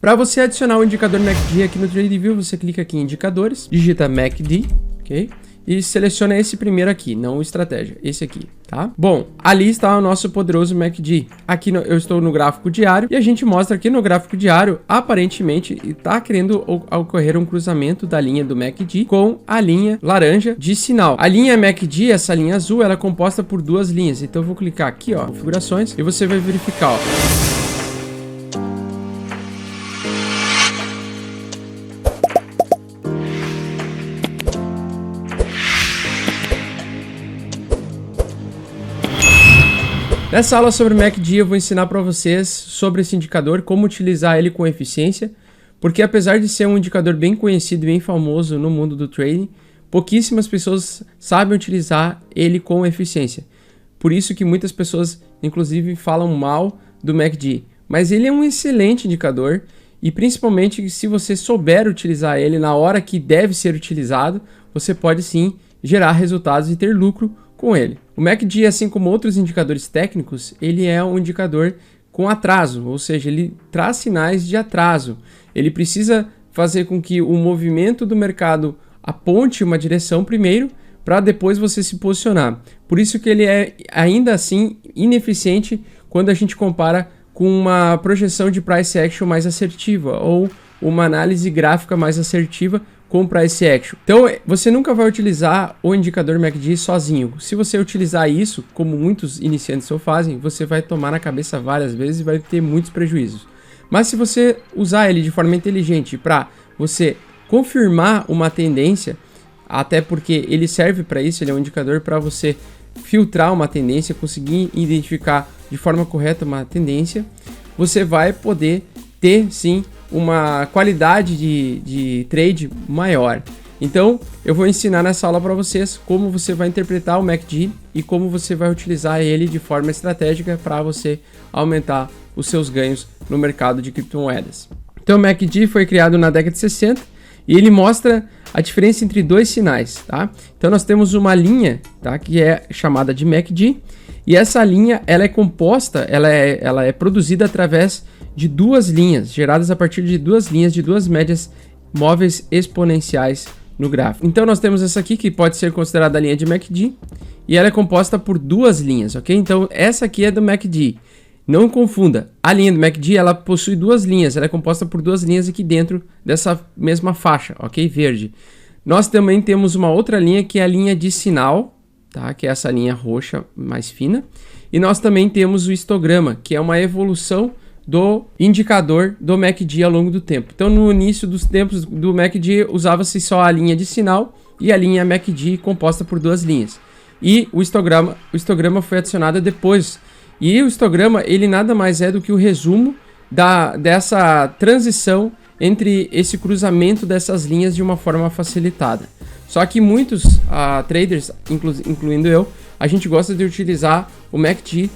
Para você adicionar o indicador MACD aqui no TradingView, você clica aqui em indicadores, digita MACD, ok? E seleciona esse primeiro aqui, não o estratégia, esse aqui, tá? Bom, ali está o nosso poderoso MACD. Aqui eu estou no gráfico diário e a gente mostra aqui no gráfico diário, aparentemente está querendo ocorrer um cruzamento da linha do MACD com a linha laranja de sinal. A linha MACD, essa linha azul, ela é composta por duas linhas. Então eu vou clicar aqui, ó, configurações, e você vai verificar, ó. Nessa aula sobre MACD eu vou ensinar para vocês sobre esse indicador, como utilizar ele com eficiência, porque apesar de ser um indicador bem conhecido e bem famoso no mundo do trading, pouquíssimas pessoas sabem utilizar ele com eficiência. Por isso que muitas pessoas, inclusive, falam mal do MACD. Mas ele é um excelente indicador e principalmente se você souber utilizar ele na hora que deve ser utilizado, você pode sim gerar resultados e ter lucro com ele. O MACD, assim como outros indicadores técnicos, ele é um indicador com atraso, ou seja, ele traz sinais de atraso. Ele precisa fazer com que o movimento do mercado aponte uma direção primeiro, para depois você se posicionar. Por isso que ele é ainda assim ineficiente quando a gente compara com uma projeção de price action mais assertiva ou uma análise gráfica mais assertiva com price action. Então, você nunca vai utilizar o indicador MACD sozinho. Se você utilizar isso, como muitos iniciantes o fazem, você vai tomar na cabeça várias vezes e vai ter muitos prejuízos. Mas se você usar ele de forma inteligente para você confirmar uma tendência, até porque ele serve para isso, ele é um indicador para você filtrar uma tendência, conseguir identificar de forma correta uma tendência, você vai poder ter sim uma qualidade de trade maior. Então eu vou ensinar nessa aula para vocês como você vai interpretar o MACD e como você vai utilizar ele de forma estratégica para você aumentar os seus ganhos no mercado de criptomoedas. Então o MACD foi criado na década de 60 e ele mostra a diferença entre dois sinais, tá? Então nós temos uma linha, tá, que é chamada de MACD, e essa linha ela é composta, ela é produzida através de duas linhas, geradas a partir de duas linhas de duas médias móveis exponenciais no gráfico. Então nós temos essa aqui que pode ser considerada a linha de MACD e ela é composta por duas linhas, ok? Então essa aqui é do MACD. Não confunda, a linha do MACD ela possui duas linhas, ela é composta por duas linhas aqui dentro dessa mesma faixa, ok? Verde. Nós também temos uma outra linha que é a linha de sinal, tá? Que é essa linha roxa mais fina. E nós também temos o histograma, que é uma evolução do indicador do MACD ao longo do tempo. Então no início dos tempos do MACD usava-se só a linha de sinal e a linha MACD composta por duas linhas. E o histograma foi adicionado depois. E o histograma ele nada mais é do que o resumo dessa transição entre esse cruzamento dessas linhas de uma forma facilitada. Só que muitos traders, incluindo eu, a gente gosta de utilizar o MACD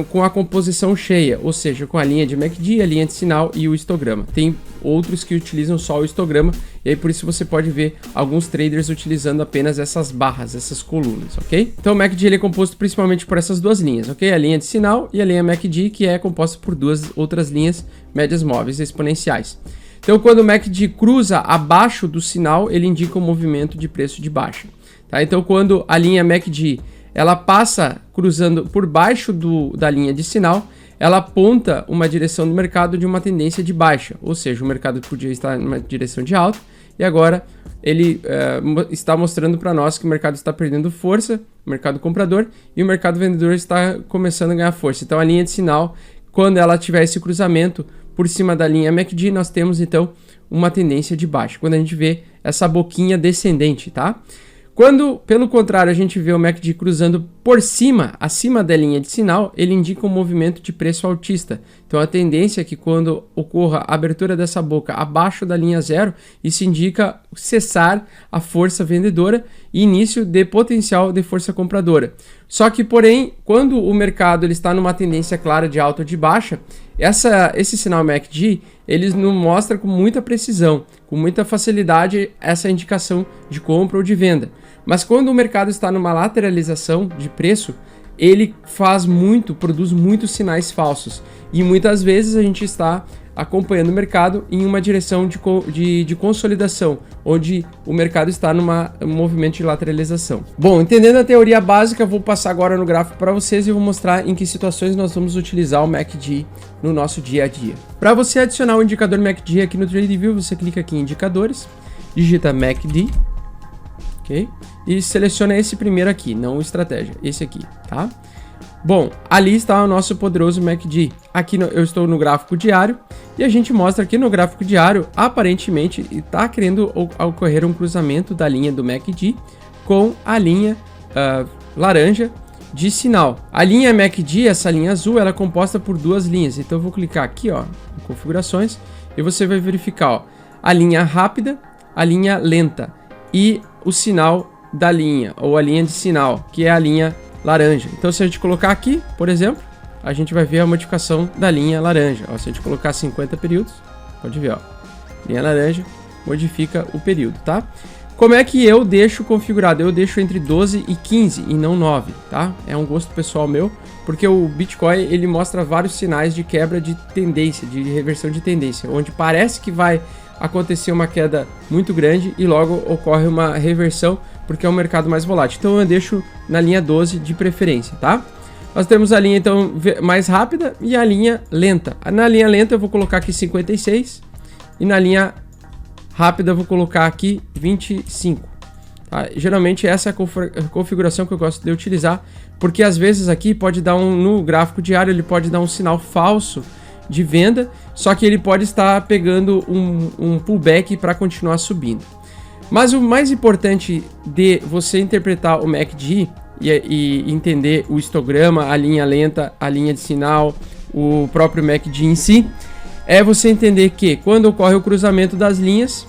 com a composição cheia, ou seja, com a linha de MACD, a linha de sinal e o histograma. Tem outros que utilizam só o histograma, e aí por isso você pode ver alguns traders utilizando apenas essas barras, essas colunas, ok? Então o MACD ele é composto principalmente por essas duas linhas, ok? A linha de sinal e a linha MACD, que é composta por duas outras linhas médias móveis exponenciais. Então quando o MACD cruza abaixo do sinal, ele indica um movimento de preço de baixa, tá? Então quando a linha MACD ela passa cruzando por baixo da linha de sinal, ela aponta uma direção do mercado de uma tendência de baixa, ou seja, o mercado podia estar numa direção de alta e agora ele está mostrando para nós que o mercado está perdendo força, o mercado comprador, e o mercado vendedor está começando a ganhar força. Então a linha de sinal, quando ela tiver esse cruzamento por cima da linha MACD, nós temos então uma tendência de baixa, quando a gente vê essa boquinha descendente, tá? Quando, pelo contrário, a gente vê o MACD cruzando por cima, acima da linha de sinal, ele indica um movimento de preço altista. Então a tendência é que quando ocorra a abertura dessa boca abaixo da linha zero, isso indica cessar a força vendedora e início de potencial de força compradora. Só que, porém, quando o mercado ele está numa tendência clara de alta ou de baixa, esse sinal MACD ele nos mostra com muita precisão, com muita facilidade essa indicação de compra ou de venda. Mas quando o mercado está numa lateralização de preço, ele produz muitos sinais falsos. E muitas vezes a gente está acompanhando o mercado em uma direção de consolidação, onde o mercado está um movimento de lateralização. Bom, entendendo a teoria básica, vou passar agora no gráfico para vocês e vou mostrar em que situações nós vamos utilizar o MACD no nosso dia a dia. Para você adicionar o indicador MACD aqui no TradingView, você clica aqui em indicadores, digita MACD, ok? E seleciona esse primeiro aqui, não o estratégia, esse aqui, tá? Bom, ali está o nosso poderoso MACD. Aqui eu estou no gráfico diário e a gente mostra aqui no gráfico diário, aparentemente está querendo ocorrer um cruzamento da linha do MACD com a linha laranja de sinal. A linha MACD, essa linha azul, ela é composta por duas linhas. Então eu vou clicar aqui, ó, em configurações, e você vai verificar, ó, a linha rápida, a linha lenta e o sinal da linha, ou a linha de sinal, que é a linha laranja. Então se a gente colocar aqui, por exemplo, a gente vai ver a modificação da linha laranja. Ó, se a gente colocar 50 períodos, pode ver, ó, linha laranja modifica o período, tá? Como é que eu deixo configurado? Eu deixo entre 12 e 15 e não 9, tá? É um gosto pessoal meu, porque o Bitcoin ele mostra vários sinais de quebra de tendência, de reversão de tendência, onde parece que vai acontecer uma queda muito grande e logo ocorre uma reversão, porque é um mercado mais volátil. Então eu deixo na linha 12 de preferência, tá? Nós temos a linha então mais rápida e a linha lenta. Na linha lenta eu vou colocar aqui 56 e na linha rápida eu vou colocar aqui 25. Tá? Geralmente essa é a configuração que eu gosto de utilizar, porque às vezes aqui pode dar no gráfico diário ele pode dar um sinal falso de venda, só que ele pode estar pegando um pullback para continuar subindo. Mas o mais importante de você interpretar o MACD e entender o histograma, a linha lenta, a linha de sinal, o próprio MACD em si, é você entender que quando ocorre o cruzamento das linhas,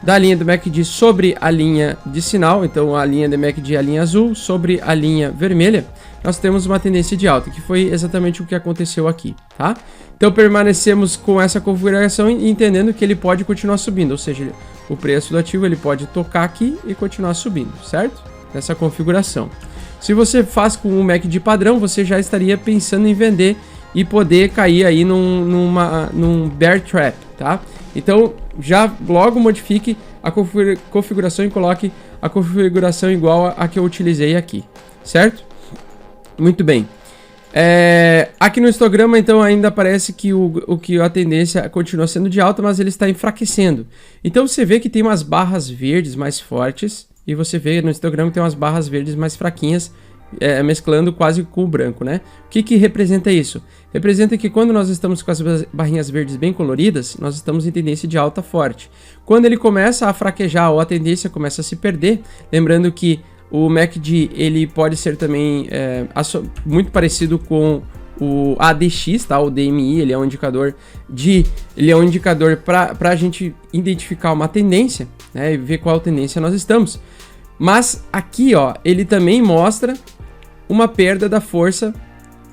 da linha do MACD sobre a linha de sinal, então a linha do MACD é a linha azul, sobre a linha vermelha, nós temos uma tendência de alta, que foi exatamente o que aconteceu aqui, tá? Então permanecemos com essa configuração entendendo que ele pode continuar subindo, ou seja, o preço do ativo ele pode tocar aqui e continuar subindo, certo? Nessa configuração. Se você faz com o MACD padrão, você já estaria pensando em vender e poder cair aí num bear trap, tá? Então já logo modifique a configuração e coloque a configuração igual a que eu utilizei aqui, certo? Muito bem. Aqui no histograma então ainda parece que a tendência continua sendo de alta, mas ele está enfraquecendo. Então você vê que tem umas barras verdes mais fortes e você vê no histograma que tem umas barras verdes mais fraquinhas, mesclando quase com o branco, né? O que representa isso? Representa que quando nós estamos com as barrinhas verdes bem coloridas, nós estamos em tendência de alta forte. Quando ele começa a fraquejar ou a tendência começa a se perder, lembrando que o MACD ele pode ser também muito parecido com o ADX, tá? O DMI, ele é um indicador para a gente identificar uma tendência, né? E ver qual tendência nós estamos. Mas aqui, ó, ele também mostra uma perda da força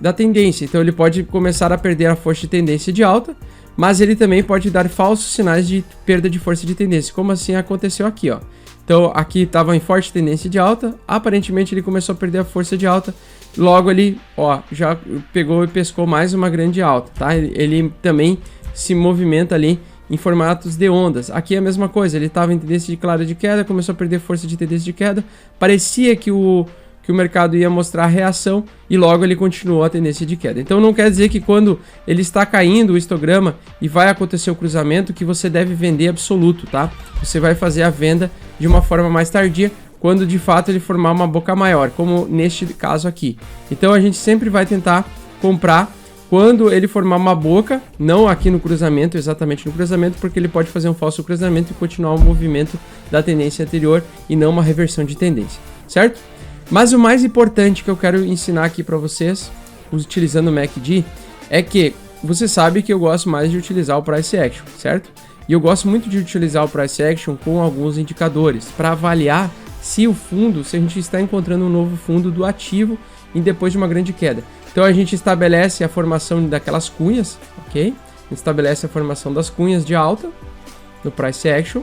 da tendência. Então ele pode começar a perder a força de tendência de alta, mas ele também pode dar falsos sinais de perda de força de tendência, como assim aconteceu aqui, ó. Então aqui estava em forte tendência de alta, aparentemente ele começou a perder a força de alta, logo ele, ó, já pegou e pescou mais uma grande alta, tá? Ele também se movimenta ali em formatos de ondas. Aqui é a mesma coisa, ele estava em tendência de clara de queda, começou a perder força de tendência de queda, parecia que o mercado ia mostrar reação e logo ele continuou a tendência de queda. Então não quer dizer que quando ele está caindo o histograma e vai acontecer o cruzamento que você deve vender absoluto, tá? Você vai fazer a venda de uma forma mais tardia, quando de fato ele formar uma boca maior, como neste caso aqui. Então a gente sempre vai tentar comprar quando ele formar uma boca, não aqui no cruzamento, exatamente no cruzamento, porque ele pode fazer um falso cruzamento e continuar o movimento da tendência anterior e não uma reversão de tendência, certo? Mas o mais importante que eu quero ensinar aqui para vocês, utilizando o MACD, é que você sabe que eu gosto mais de utilizar o Price Action, certo? E eu gosto muito de utilizar o Price Action com alguns indicadores para avaliar se a gente está encontrando um novo fundo do ativo e depois de uma grande queda. Então a gente estabelece a formação daquelas cunhas, ok? Estabelece a formação das cunhas de alta no Price Action,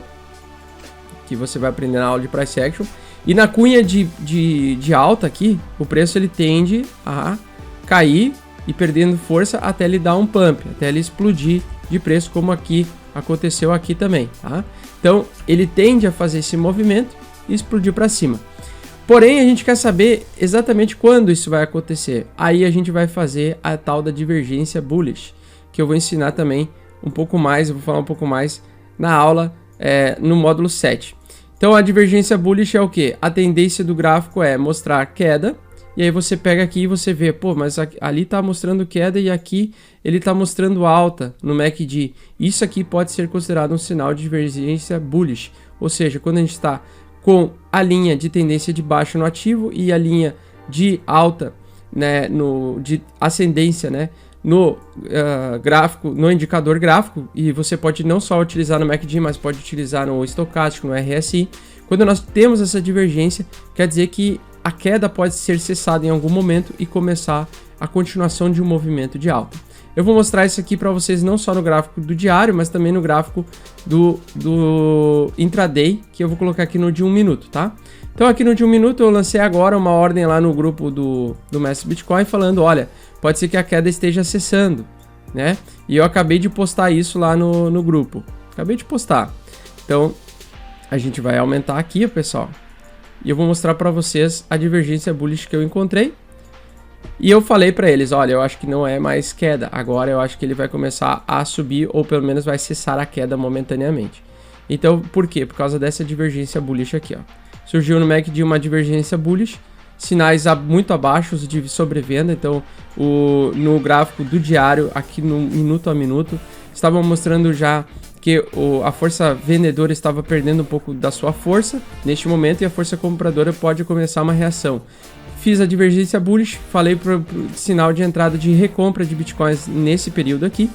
que você vai aprender na aula de Price Action. E na cunha de alta aqui, o preço ele tende a cair e perdendo força até ele dar um pump, até ele explodir de preço, como aqui aconteceu aqui também, tá? Então, ele tende a fazer esse movimento e explodir para cima. Porém, a gente quer saber exatamente quando isso vai acontecer. Aí a gente vai fazer a tal da divergência bullish, que eu vou ensinar também um pouco mais, eu vou falar um pouco mais na aula no módulo 7. Então, a divergência bullish é o quê? A tendência do gráfico é mostrar queda, e aí você pega aqui e você vê, pô, mas ali está mostrando queda e aqui ele está mostrando alta no MACD. Isso aqui pode ser considerado um sinal de divergência bullish, ou seja, quando a gente está com a linha de tendência de baixa no ativo e a linha de alta, né, de ascendência, né, no gráfico, no indicador gráfico, e você pode não só utilizar no MACD, mas pode utilizar no estocástico, no RSI. Quando nós temos essa divergência, quer dizer que a queda pode ser cessada em algum momento e começar a continuação de um movimento de alta. Eu vou mostrar isso aqui para vocês não só no gráfico do diário, mas também no gráfico do intraday, que eu vou colocar aqui no de 1 minuto, tá? Então aqui no de 1 minuto eu lancei agora uma ordem lá no grupo do Mestre Bitcoin falando, olha, pode ser que a queda esteja cessando, né? E eu acabei de postar isso lá no grupo. Acabei de postar. Então a gente vai aumentar aqui, pessoal. E eu vou mostrar para vocês a divergência bullish que eu encontrei. E eu falei para eles, olha, eu acho que não é mais queda. Agora eu acho que ele vai começar a subir, ou pelo menos vai cessar a queda momentaneamente. Então, por quê? Por causa dessa divergência bullish aqui, ó. Surgiu no MACD uma divergência bullish, sinais muito abaixo de sobrevenda. Então, no gráfico do diário, aqui no minuto a minuto, estavam mostrando já que a força vendedora estava perdendo um pouco da sua força neste momento e a força compradora pode começar uma reação. Fiz a divergência bullish, falei para o sinal de entrada de recompra de bitcoins nesse período aqui.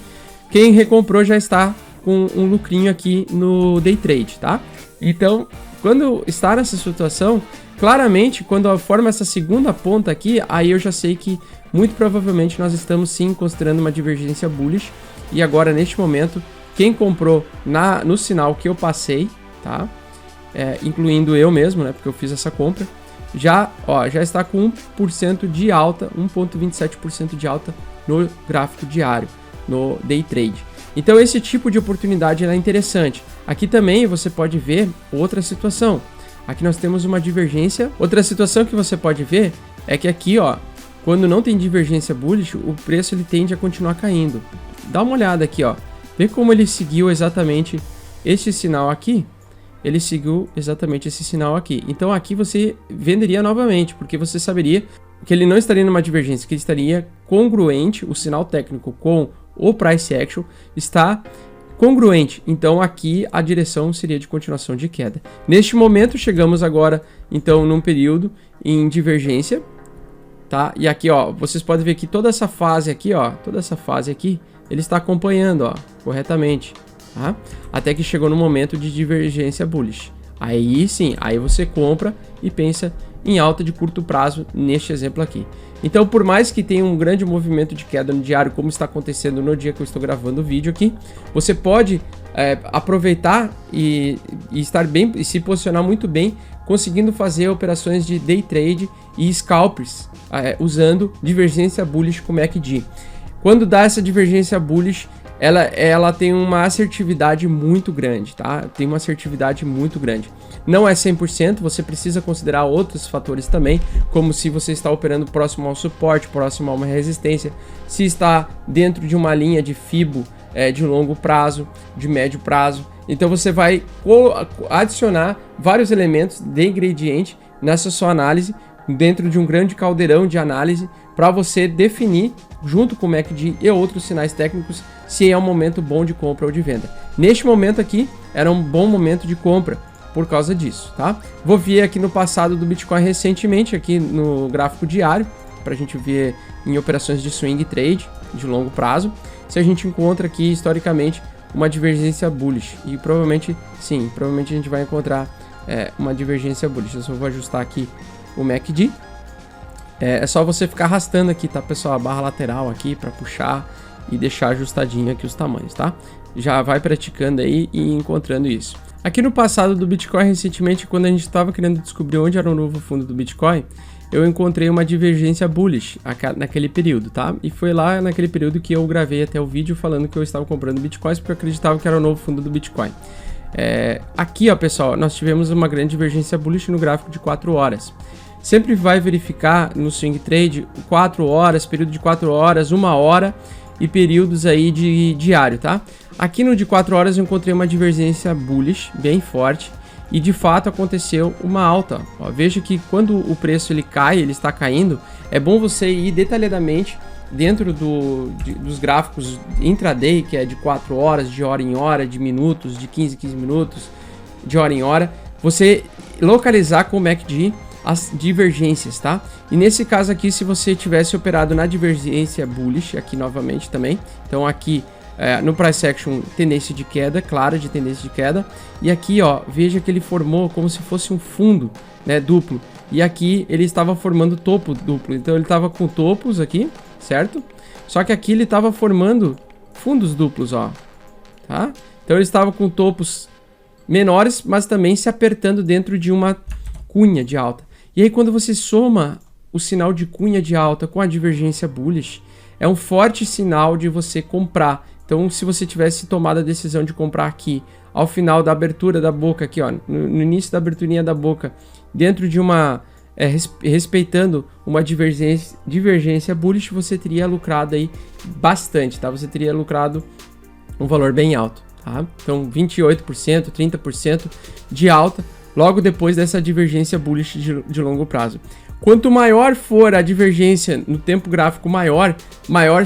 Quem recomprou já está com um lucrinho aqui no day trade, tá? Então, quando está nessa situação, claramente, quando eu formo essa segunda ponta aqui, aí eu já sei que muito provavelmente nós estamos sim considerando uma divergência bullish. E agora, neste momento, quem comprou no sinal que eu passei, tá? Incluindo eu mesmo, né? Porque eu fiz essa compra. Já está com 1% de alta, 1,27% de alta no gráfico diário, no day trade. Então esse tipo de oportunidade é interessante. Aqui também você pode ver outra situação. Aqui nós temos uma divergência. Outra situação que você pode ver é que aqui, ó, quando não tem divergência bullish, o preço ele tende a continuar caindo. Dá uma olhada aqui, ó. Vê como ele seguiu exatamente este sinal aqui. Ele seguiu exatamente esse sinal aqui. Então aqui você venderia novamente, porque você saberia que ele não estaria numa divergência, que ele estaria congruente, o sinal técnico com o price action está congruente. Então aqui a direção seria de continuação de queda. Neste momento chegamos agora então num período em divergência, tá? E aqui, ó, vocês podem ver que toda essa fase aqui, ó, ele está acompanhando, ó, corretamente. Tá? Até que chegou no momento de divergência bullish. Aí sim, aí você compra e pensa em alta de curto prazo neste exemplo aqui. Então, por mais que tenha um grande movimento de queda no diário, como está acontecendo no dia que eu estou gravando o vídeo aqui, você pode aproveitar e estar bem e se posicionar muito bem, conseguindo fazer operações de day trade e scalpers usando divergência bullish com MACD. Quando dá essa divergência bullish, ela tem uma assertividade muito grande, tá? Tem uma assertividade muito grande. Não é 100%, você precisa considerar outros fatores também, como se você está operando próximo ao suporte, próximo a uma resistência, se está dentro de uma linha de FIBO de longo prazo, de médio prazo. Então você vai adicionar vários elementos de ingrediente nessa sua análise, dentro de um grande caldeirão de análise, para você definir, junto com o MACD e outros sinais técnicos, se é um momento bom de compra ou de venda. Neste momento aqui, era um bom momento de compra por causa disso, tá? Vou ver aqui no passado do Bitcoin recentemente, aqui no gráfico diário, para a gente ver em operações de swing trade, de longo prazo, se a gente encontra aqui, historicamente, uma divergência bullish. E provavelmente, sim, provavelmente a gente vai encontrar uma divergência bullish. Eu só vou ajustar aqui o MACD. É só você ficar arrastando aqui, tá, pessoal? A barra lateral aqui para puxar e deixar ajustadinho aqui os tamanhos, tá? Já vai praticando aí e encontrando isso. Aqui no passado do Bitcoin, recentemente, quando a gente estava querendo descobrir onde era o novo fundo do Bitcoin, eu encontrei uma divergência bullish naquele período, tá? E foi lá naquele período que eu gravei até o vídeo falando que eu estava comprando bitcoins porque eu acreditava que era o novo fundo do Bitcoin. Aqui, ó, pessoal, nós tivemos uma grande divergência bullish no gráfico de 4 horas. Sempre vai verificar no swing trade 4 horas, período de 4 horas, 1 hora e períodos aí de diário, tá? Aqui no de 4 horas eu encontrei uma divergência bullish bem forte e de fato aconteceu uma alta. Ó, veja que quando o preço ele cai, ele está caindo, é bom você ir detalhadamente dentro dos gráficos intraday, que é de 4 horas, de hora em hora, de minutos, de 15 em 15 minutos, de hora em hora, você localizar com o MACD as divergências, tá? E nesse caso aqui, se você tivesse operado na divergência bullish, aqui novamente também, então aqui no price action, tendência de queda, clara de tendência de queda, e aqui, ó, veja que ele formou como se fosse um fundo, né, duplo, e aqui ele estava formando topo duplo, então ele estava com topos aqui, certo? Só que aqui ele estava formando fundos duplos, ó, tá? Então ele estava com topos menores, mas também se apertando dentro de uma cunha de alta. E aí quando você soma o sinal de cunha de alta com a divergência bullish, é um forte sinal de você comprar. Então, se você tivesse tomado a decisão de comprar aqui, ao final da abertura da boca, aqui, ó, no início da aberturinha da boca, dentro de uma, respeitando uma divergência bullish, você teria lucrado aí bastante, tá? Você teria lucrado um valor bem alto, tá? Então, 28%, 30% de alta, logo depois dessa divergência bullish de longo prazo. Quanto maior for a divergência no tempo gráfico maior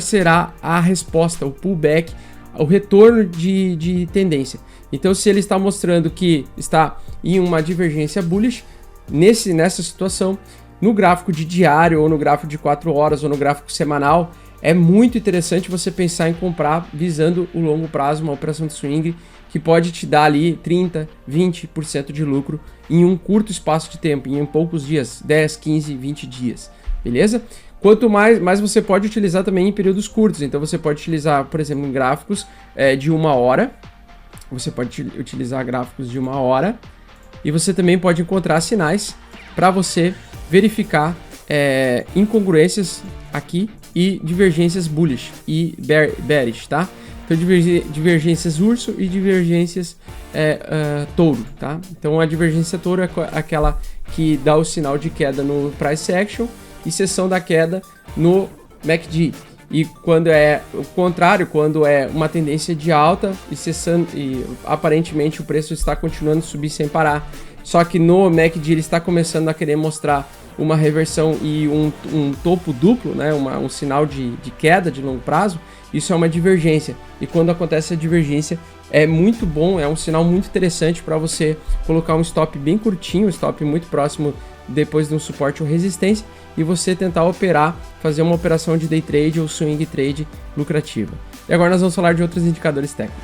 será a resposta, o pullback, o retorno de tendência. Então, se ele está mostrando que está em uma divergência bullish, nessa situação, no gráfico de diário, ou no gráfico de 4 horas, ou no gráfico semanal, é muito interessante você pensar em comprar visando o longo prazo, uma operação de swing, que pode te dar ali 30%, 20% de lucro em um curto espaço de tempo, em poucos dias, 10, 15, 20 dias, beleza? Quanto mais você pode utilizar também em períodos curtos, então você pode utilizar, por exemplo, em gráficos de 1 hora, você pode utilizar gráficos de 1 hora, e você também pode encontrar sinais para você verificar incongruências aqui e divergências bullish e bearish, tá? Então, divergências urso e divergências touro, tá? Então, a divergência touro é aquela que dá o sinal de queda no price action e cessão da queda no MACD. E quando é o contrário, quando é uma tendência de alta e cessando, e aparentemente o preço está continuando a subir sem parar, só que no MACD ele está começando a querer mostrar uma reversão e um topo duplo, né? Um sinal de queda de longo prazo, isso é uma divergência. E quando acontece a divergência, é muito bom, é um sinal muito interessante para você colocar um stop bem curtinho, um stop muito próximo depois de um suporte ou resistência, e você tentar operar, fazer uma operação de day trade ou swing trade lucrativa. E agora nós vamos falar de outros indicadores técnicos.